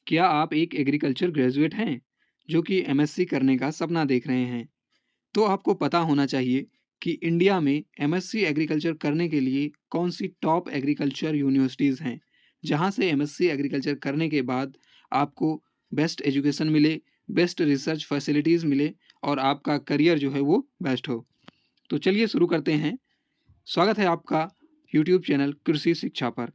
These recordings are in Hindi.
क्या आप एक एग्रीकल्चर ग्रेजुएट हैं जो कि एमएससी करने का सपना देख रहे हैं? तो आपको पता होना चाहिए कि इंडिया में एमएससी एग्रीकल्चर करने के लिए कौन सी टॉप एग्रीकल्चर यूनिवर्सिटीज़ हैं, जहां से एमएससी एग्रीकल्चर करने के बाद आपको बेस्ट एजुकेशन मिले, बेस्ट रिसर्च फैसिलिटीज़ मिले और आपका करियर जो है वो बेस्ट हो। तो चलिए शुरू करते हैं। स्वागत है आपका यूट्यूब चैनल कृषि शिक्षा पर।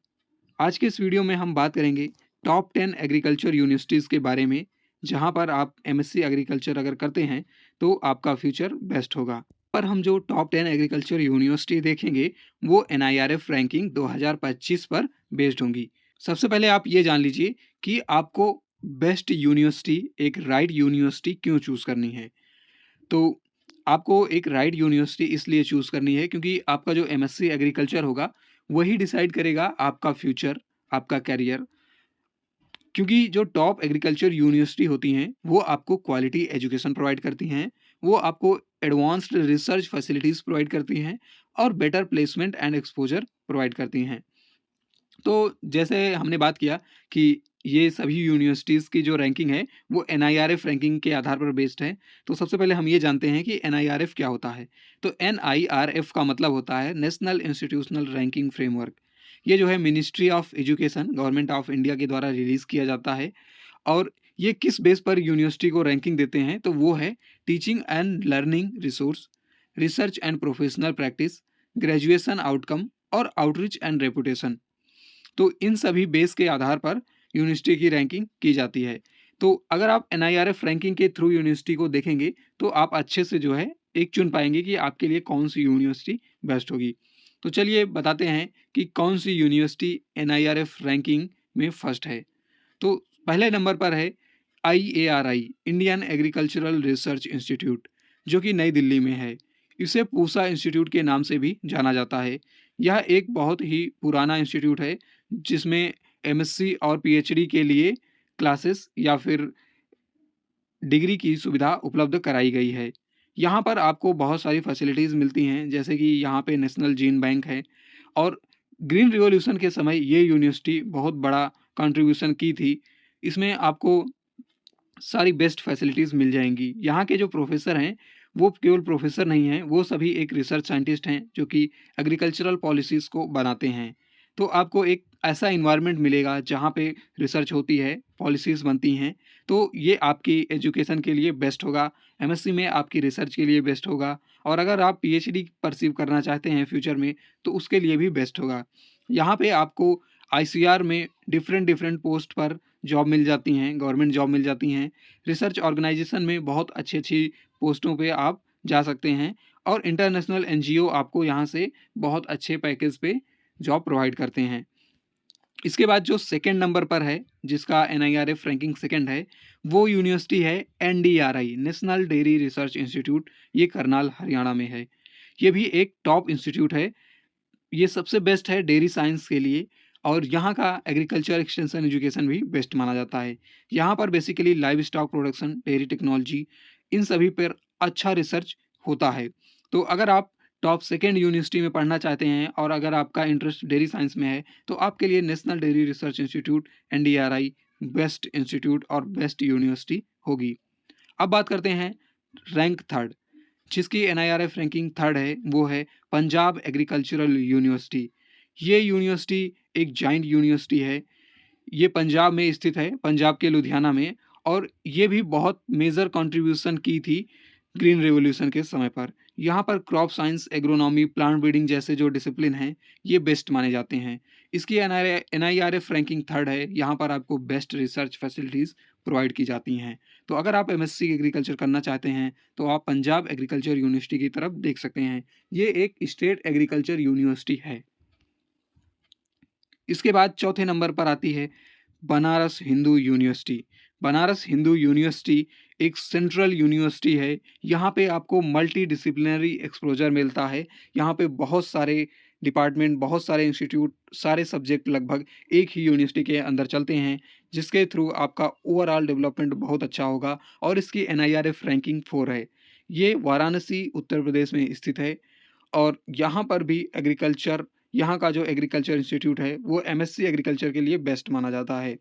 आज के इस वीडियो में हम बात करेंगे टॉप 10 एग्रीकल्चर यूनिवर्सिटीज़ के बारे में, जहां पर आप एमएससी एग्रीकल्चर अगर करते हैं तो आपका फ्यूचर बेस्ट होगा। पर हम जो टॉप 10 एग्रीकल्चर यूनिवर्सिटी देखेंगे वो एनआईआरएफ रैंकिंग 2025 पर बेस्ड होंगी। सबसे पहले आप ये जान लीजिए कि आपको बेस्ट यूनिवर्सिटी, एक राइट यूनिवर्सिटी क्यों चूज़ करनी है। तो आपको एक राइट यूनिवर्सिटी इसलिए चूज़ करनी है क्योंकि आपका जो एमएससी एग्रीकल्चर होगा, वही डिसाइड करेगा आपका फ्यूचर, आपका करियर। क्योंकि जो टॉप एग्रीकल्चर यूनिवर्सिटी होती हैं, वो आपको क्वालिटी एजुकेशन प्रोवाइड करती हैं, वो आपको एडवांस्ड रिसर्च फैसिलिटीज़ प्रोवाइड करती हैं और better placement and exposure provide करती हैं। तो जैसे हमने बात किया कि ये सभी यूनिवर्सिटीज़ की जो रैंकिंग है वो एनआईआरएफ रैंकिंग के आधार पर बेस्ड है। तो सबसे पहले हम ये जानते हैं कि एनआईआरएफ क्या होता है। तो एनआईआरएफ का मतलब होता है नेशनल इंस्टीट्यूशनल रैंकिंग फ्रेमवर्क। ये जो है ministry of education, government of India के द्वारा रिलीज़ किया जाता है। और ये किस बेस पर यूनिवर्सिटी को रैंकिंग देते हैं, तो वो है teaching and learning resource, research and professional practice, graduation outcome और आउटरीच एंड रेपुटेशन। तो इन सभी बेस के आधार पर यूनिवर्सिटी की रैंकिंग की जाती है। तो अगर आप एनआईआरएफ रैंकिंग के थ्रू यूनिवर्सिटी को देखेंगे तो आप अच्छे से जो है एक चुन पाएंगे कि आपके लिए कौन सी यूनिवर्सिटी बेस्ट होगी। तो चलिए बताते हैं कि कौन सी यूनिवर्सिटी एनआईआरएफ रैंकिंग में फर्स्ट है। तो पहले नंबर पर है IARI, Indian agricultural research institute, जो कि नई दिल्ली में है। इसे पूसा इंस्टीट्यूट के नाम से भी जाना जाता है। यह एक बहुत ही पुराना इंस्टीट्यूट है जिसमें एमएससी और पीएचडी के लिए क्लासेस या फिर डिग्री की सुविधा उपलब्ध कराई गई है। यहाँ पर आपको बहुत सारी फैसिलिटीज़ मिलती हैं, जैसे कि यहाँ पे नेशनल जीन बैंक है और ग्रीन रिवॉल्यूशन के समय ये यूनिवर्सिटी बहुत बड़ा कंट्रीब्यूशन की थी। इसमें आपको सारी बेस्ट फैसिलिटीज़ मिल जाएँगी। यहाँ के जो प्रोफ़ेसर हैं, वो केवल प्रोफ़ेसर नहीं हैं, वो सभी एक रिसर्च साइंटिस्ट हैं, जो कि एग्रीकल्चरल पॉलिसीज़ को बनाते हैं। तो आपको एक ऐसा एनवायरनमेंट मिलेगा, जहाँ पे रिसर्च होती है, पॉलिसीज़ बनती हैं, तो ये आपकी एजुकेशन के लिए बेस्ट होगा। एमएससी में आपकी रिसर्च के लिए बेस्ट होगा और अगर आप पीएचडी परसीव करना चाहते हैं फ्यूचर में, तो उसके लिए भी बेस्ट होगा। यहाँ पे आपको आईसीआर में डिफरेंट पोस्ट पर जॉब मिल जाती हैं, गवर्नमेंट जॉब मिल जाती हैं। रिसर्च ऑर्गेनाइजेशन में बहुत अच्छी-अच्छी पोस्टों पे आप जा सकते हैं और इंटरनेशनल एनजीओ आपको यहाँ से बहुत अच्छे पैकेज पे जॉब प्रोवाइड करते हैं। इसके बाद जो सेकंड नंबर पर है, जिसका एनआईआरएफ रैंकिंग सेकंड है, वो यूनिवर्सिटी है NDRI, national dairy research institute. ये करनाल, हरियाणा में है। ये भी एक टॉप इंस्टीट्यूट है। ये सबसे बेस्ट है डेयरी साइंस के लिए और यहाँ का एग्रीकल्चर एक्सटेंशन एजुकेशन भी बेस्ट माना जाता है। यहाँ पर basically livestock production, dairy technology, इन सभी पर अच्छा रिसर्च होता है। तो अगर आप टॉप सेकेंड यूनिवर्सिटी में पढ़ना चाहते हैं और अगर आपका इंटरेस्ट डेयरी साइंस में है, तो आपके लिए national dairy research institute NDRI best institute और बेस्ट यूनिवर्सिटी होगी। अब बात करते हैं रैंक थर्ड, जिसकी एनआईआरएफ रैंकिंग थर्ड है, वो है पंजाब एग्रीकल्चरल यूनिवर्सिटी। ये यूनिवर्सिटी एक जाइंट यूनिवर्सिटी है। ये पंजाब में स्थित है, पंजाब के लुधियाना में। और ये भी बहुत मेजर कंट्रीब्यूशन की थी ग्रीन रेवोल्यूशन के समय पर। यहाँ पर crop science, agronomy, plant breeding जैसे जो डिसिप्लिन हैं, ये बेस्ट माने जाते हैं। इसकी एनआईआरएफ रैंकिंग थर्ड है। यहाँ पर आपको बेस्ट रिसर्च फैसिलिटीज़ प्रोवाइड की जाती हैं। तो अगर आप एमएससी एग्रीकल्चर करना चाहते हैं, तो आप पंजाब एग्रीकल्चर यूनिवर्सिटी की तरफ देख सकते हैं। ये एक स्टेट एग्रीकल्चर यूनिवर्सिटी है। इसके बाद चौथे नंबर पर आती है बनारस हिंदू यूनिवर्सिटी। बनारस हिंदू यूनिवर्सिटी एक सेंट्रल यूनिवर्सिटी है। यहाँ पे आपको मल्टी डिसिप्लिनरी एक्सपोजर मिलता है। यहाँ पे बहुत सारे डिपार्टमेंट, बहुत सारे इंस्टीट्यूट, सारे सब्जेक्ट लगभग एक ही यूनिवर्सिटी के अंदर चलते हैं, जिसके थ्रू आपका ओवरऑल डेवलपमेंट बहुत अच्छा होगा। और इसकी एनआईआरएफ रैंकिंग 4 है। ये वाराणसी, उत्तर प्रदेश में स्थित है और यहाँ पर भी एग्रीकल्चर, यहाँ का जो एग्रीकल्चर इंस्टीट्यूट है, वो एमएससी एग्रीकल्चर के लिए बेस्ट माना जाता है।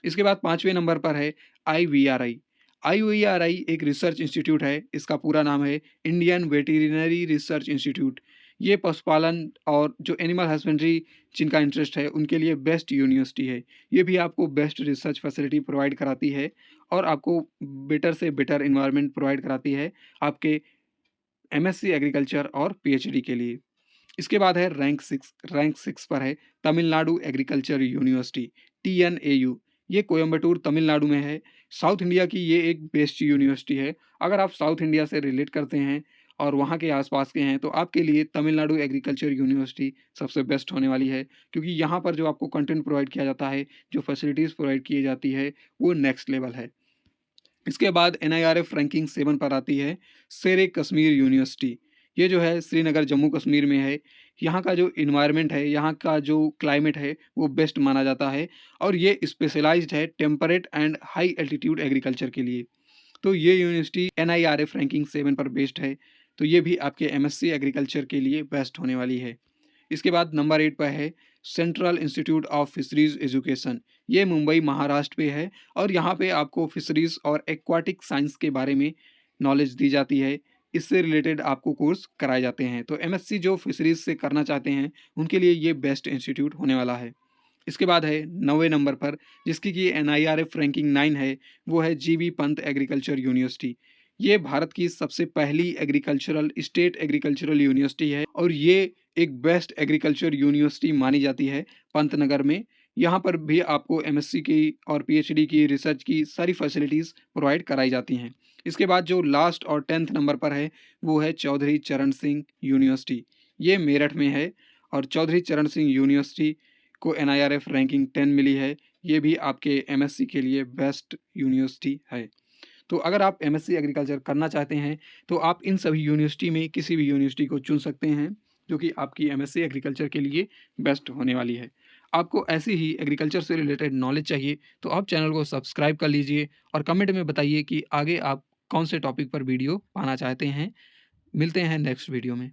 इसके बाद 5वें नंबर पर है आईवीआरआई। आईवीआरआई एक रिसर्च इंस्टीट्यूट है, इसका पूरा नाम है इंडियन वेटरिनरी रिसर्च इंस्टीट्यूट। ये पशुपालन और जो एनिमल हस्बेंड्री जिनका इंटरेस्ट है उनके लिए बेस्ट यूनिवर्सिटी है। ये भी आपको बेस्ट रिसर्च फैसिलिटी प्रोवाइड कराती है और आपको बेटर से बेटर एनवायरनमेंट प्रोवाइड कराती है आपके एमएससी एग्रीकल्चर और पीएचडी के लिए। इसके बाद है रैंक 6 पर है तमिलनाडु एग्रीकल्चर यूनिवर्सिटी, टीएनएयू। ये कोयंबटूर तमिलनाडु में है। साउथ इंडिया की ये एक बेस्ट यूनिवर्सिटी है। अगर आप साउथ इंडिया से रिलेट करते हैं और वहाँ के आसपास के हैं तो आपके लिए तमिलनाडु एग्रीकल्चर यूनिवर्सिटी सबसे बेस्ट होने वाली है, क्योंकि यहाँ पर जो आपको कंटेंट प्रोवाइड किया जाता है, जो फैसिलिटीज़ प्रोवाइड की जाती है, वो नेक्स्ट लेवल है। इसके बाद एनआईआरएफ रैंकिंग 7 पर आती है शेर ए कश्मीर यूनिवर्सिटी। ये जो है श्रीनगर जम्मू कश्मीर में है। यहाँ का जो इन्वायरमेंट है, यहाँ का जो क्लाइमेट है वो बेस्ट माना जाता है और ये स्पेशलाइज्ड है temperate and high altitude agriculture के लिए। तो ये यूनिवर्सिटी एनआईआरएफ रैंकिंग 7 पर बेस्ड है। तो ये भी आपके एमएससी एग्रीकल्चर के लिए बेस्ट होने वाली है। इसके बाद नंबर 8 पर है central institute of fisheries education. ये मुंबई महाराष्ट्र पे है और यहाँ पे आपको फिशरीज और एक्वाटिक साइंस के बारे में नॉलेज दी जाती है। इससे रिलेटेड आपको कोर्स कराए जाते हैं। तो एमएससी जो फिशरीज से करना चाहते हैं उनके लिए ये बेस्ट इंस्टीट्यूट होने वाला है। इसके बाद है 9वें नंबर पर, जिसकी कि एनआईआरएफ रैंकिंग 9 है, वो है जीबी पंत एग्रीकल्चर यूनिवर्सिटी। ये भारत की सबसे पहली स्टेट एग्रीकल्चरल यूनिवर्सिटी है और ये एक बेस्ट एग्रीकल्चर यूनिवर्सिटी मानी जाती है पंतनगर में। यहाँ पर भी आपको एमएससी की और पीएचडी की रिसर्च की सारी फैसिलिटीज़ प्रोवाइड कराई जाती हैं। इसके बाद जो लास्ट और 10th नंबर पर है वो है चौधरी चरण सिंह यूनिवर्सिटी। ये मेरठ में है और चौधरी चरण सिंह यूनिवर्सिटी को एनआईआरएफ रैंकिंग 10 मिली है। ये भी आपके एमएससी के लिए बेस्ट यूनिवर्सिटी है। तो अगर आप एमएससी एग्रीकल्चर करना चाहते हैं तो आप इन सभी यूनिवर्सिटी में किसी भी यूनिवर्सिटी को चुन सकते हैं जो कि आपकी एमएससी एग्रीकल्चर के लिए बेस्ट होने वाली है। आपको ऐसी ही एग्रीकल्चर से रिलेटेड नॉलेज चाहिए तो आप चैनल को सब्सक्राइब कर लीजिए और कमेंट में बताइए कि आगे आप कौन से टॉपिक पर वीडियो पाना चाहते हैं। मिलते हैं नेक्स्ट वीडियो में।